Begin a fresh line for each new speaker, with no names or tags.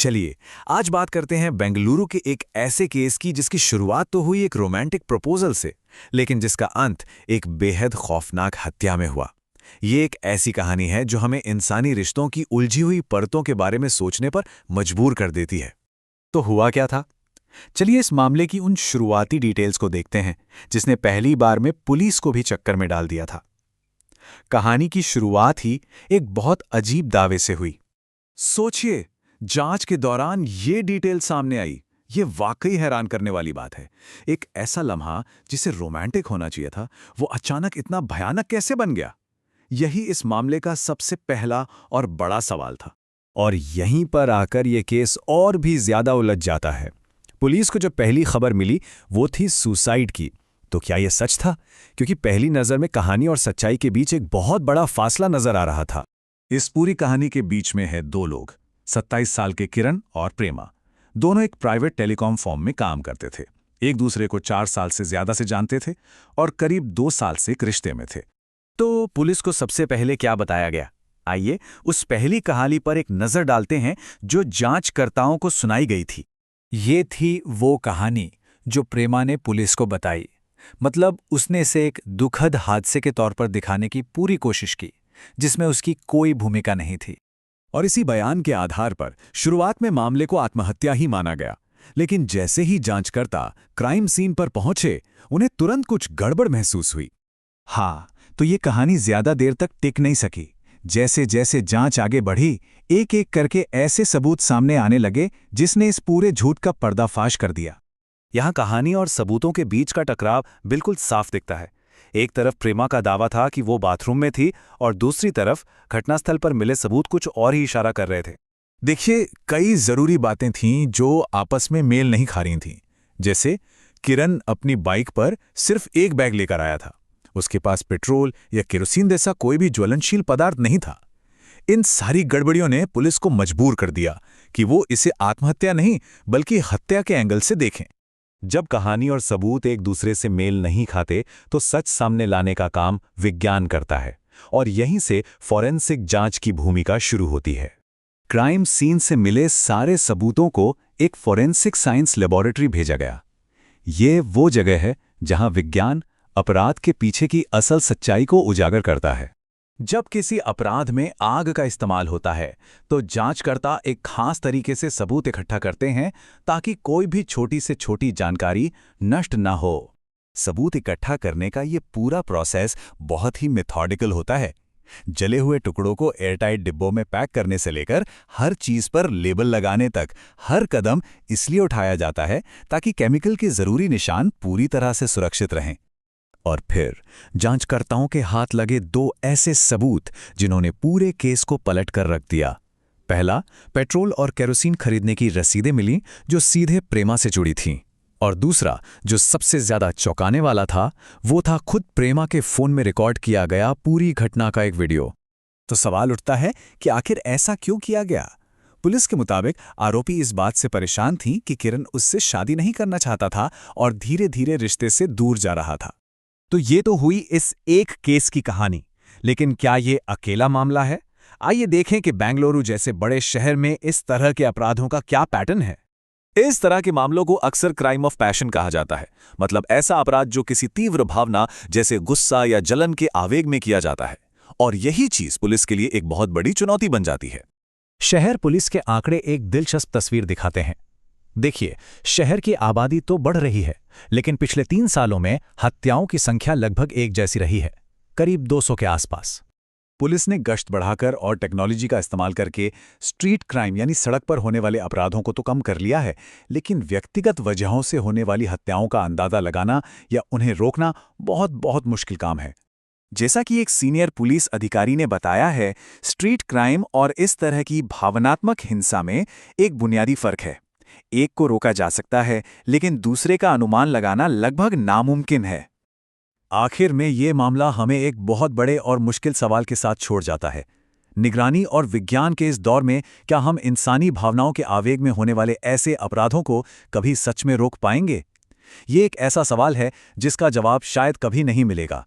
चलिए, आज बात करते हैं बेंगलुरु के एक ऐसे केस की जिसकी शुरुआत तो हुई एक रोमांटिक प्रपोजल से, लेकिन जिसका अंत एक बेहद खौफनाक हत्या में हुआ। ये एक ऐसी कहानी है जो हमें इंसानी रिश्तों की उलझी हुई परतों के बारे में सोचने पर मजबूर कर देती है। तो हुआ क्या था? चलिए इस मामले की उन शुरुआती डिटेल्स को देखते हैं जिसने पहली बार में पुलिस को भी चक्कर में डाल दिया था। कहानी की शुरुआत ही एक बहुत अजीब दावे से हुई। सोचिए, जांच के दौरान ये डिटेल सामने आई। ये वाकई हैरान करने वाली बात है। एक ऐसा लम्हा जिसे रोमांटिक होना चाहिए था, वो अचानक इतना भयानक कैसे बन गया? यही इस मामले का सबसे पहला और बड़ा सवाल था। और यहीं पर आकर यह केस और भी ज्यादा उलझ जाता है। पुलिस को जो पहली खबर मिली वो थी सुसाइड की। तो क्या यह सच था? क्योंकि पहली नज़र में कहानी और सच्चाई के बीच एक बहुत बड़ा फासला नजर आ रहा था। इस पूरी कहानी के बीच में है दो लोग, 27 साल के किरण और प्रेमा। दोनों एक प्राइवेट टेलीकॉम फर्म में काम करते थे। एक दूसरे को 4 साल से ज्यादा से जानते थे और करीब 2 साल से एक रिश्ते में थे। तो पुलिस को सबसे पहले क्या बताया गया? आइए उस पहली कहानी पर एक नजर डालते हैं जो जांचकर्ताओं को सुनाई गई थी।
ये थी वो कहानी जो प्रेमा ने पुलिस को बताई। मतलब उसने इसे एक दुखद हादसे के तौर पर दिखाने की पूरी कोशिश की, जिसमें उसकी कोई भूमिका नहीं थी।
और इसी बयान के आधार पर शुरुआत में मामले को आत्महत्या ही माना गया। लेकिन जैसे ही जांचकर्ता क्राइम सीन पर पहुंचे, उन्हें तुरंत कुछ गड़बड़ महसूस हुई।
हाँ, तो ये कहानी ज्यादा देर तक टिक नहीं सकी। जैसे जैसे जांच आगे बढ़ी, एक एक करके ऐसे सबूत सामने आने लगे जिसने इस पूरे झूठ का पर्दाफाश कर दिया।
यहाँ कहानी और सबूतों के बीच का टकराव बिल्कुल साफ दिखता है। एक तरफ प्रेमा का दावा था कि वो बाथरूम में थी और दूसरी तरफ घटनास्थल पर मिले सबूत कुछ और ही इशारा कर रहे थे।
देखिए, कई जरूरी बातें थीं जो आपस में मेल नहीं खा रही थीं। जैसे किरण अपनी बाइक पर सिर्फ एक बैग लेकर आया था। उसके पास पेट्रोल या केरोसिन जैसा कोई भी ज्वलनशील पदार्थ नहीं था। इन सारी गड़बड़ियों ने पुलिस को मजबूर कर दिया कि वो इसे आत्महत्या नहीं बल्कि हत्या के एंगल से देखें।
जब कहानी और सबूत एक दूसरे से मेल नहीं खाते तो सच सामने लाने का काम विज्ञान करता है, और यहीं से फॉरेंसिक जांच की भूमिका शुरू होती है। क्राइम सीन से मिले सारे सबूतों को एक फॉरेंसिक साइंस लेबोरेटरी भेजा गया। ये वो जगह है जहां विज्ञान अपराध के पीछे की असल सच्चाई को उजागर करता है। जब किसी अपराध में आग का इस्तेमाल होता है तो जांचकर्ता एक खास तरीके से सबूत इकट्ठा करते हैं ताकि कोई भी छोटी से छोटी जानकारी नष्ट ना हो। सबूत इकट्ठा करने का ये पूरा प्रोसेस बहुत ही मेथोडिकल होता है। जले हुए टुकड़ों को एयरटाइट डिब्बों में पैक करने से लेकर हर चीज पर लेबल लगाने तक हर कदम इसलिए उठाया जाता है ताकि केमिकल के जरूरी निशान पूरी तरह से सुरक्षित रहें। और फिर जांचकर्ताओं के हाथ लगे 2 ऐसे सबूत जिन्होंने पूरे केस को पलट कर रख दिया। पहला, पेट्रोल और केरोसिन खरीदने की रसीदें मिली जो सीधे प्रेमा से जुड़ी थीं। और दूसरा, जो सबसे ज्यादा चौंकाने वाला था, वो था खुद प्रेमा के फोन में रिकॉर्ड किया गया पूरी घटना का एक वीडियो। तो सवाल उठता है कि आखिर ऐसा क्यों किया गया? पुलिस के मुताबिक आरोपी इस बात से परेशान थी कि किरण उससे शादी नहीं करना चाहता था और धीरे धीरे रिश्ते से दूर जा रहा था। तो ये तो हुई इस एक केस की कहानी, लेकिन क्या ये अकेला मामला है? आइए देखें कि बेंगलुरु जैसे बड़े शहर में इस तरह के अपराधों का क्या पैटर्न है। इस तरह के मामलों को अक्सर क्राइम ऑफ पैशन कहा जाता है। मतलब ऐसा अपराध जो किसी तीव्र भावना जैसे गुस्सा या जलन के आवेग में किया जाता है, और यही चीज पुलिस के लिए एक बहुत बड़ी चुनौती बन जाती है। शहर पुलिस के आंकड़े एक दिलचस्प तस्वीर दिखाते हैं। देखिए, शहर की आबादी तो बढ़ रही है, लेकिन पिछले 3 सालों में हत्याओं की संख्या लगभग एक जैसी रही है, करीब 200 के आसपास। पुलिस ने गश्त बढ़ाकर और टेक्नोलॉजी का इस्तेमाल करके स्ट्रीट क्राइम यानी सड़क पर होने वाले अपराधों को तो कम कर लिया है, लेकिन व्यक्तिगत वजहों से होने वाली हत्याओं का अंदाजा लगाना या उन्हें रोकना बहुत बहुत मुश्किल काम है। जैसा कि एक सीनियर पुलिस अधिकारी ने बताया है, स्ट्रीट क्राइम और इस तरह की भावनात्मक हिंसा में एक बुनियादी फर्क है। एक को रोका जा सकता है, लेकिन दूसरे का अनुमान लगाना लगभग नामुमकिन है। आखिर में ये मामला हमें एक बहुत बड़े और मुश्किल सवाल के साथ छोड़ जाता है। निगरानी और विज्ञान के इस दौर में क्या हम इंसानी भावनाओं के आवेग में होने वाले ऐसे अपराधों को कभी सच में रोक पाएंगे? ये एक ऐसा सवाल है जिसका जवाब शायद कभी नहीं मिलेगा।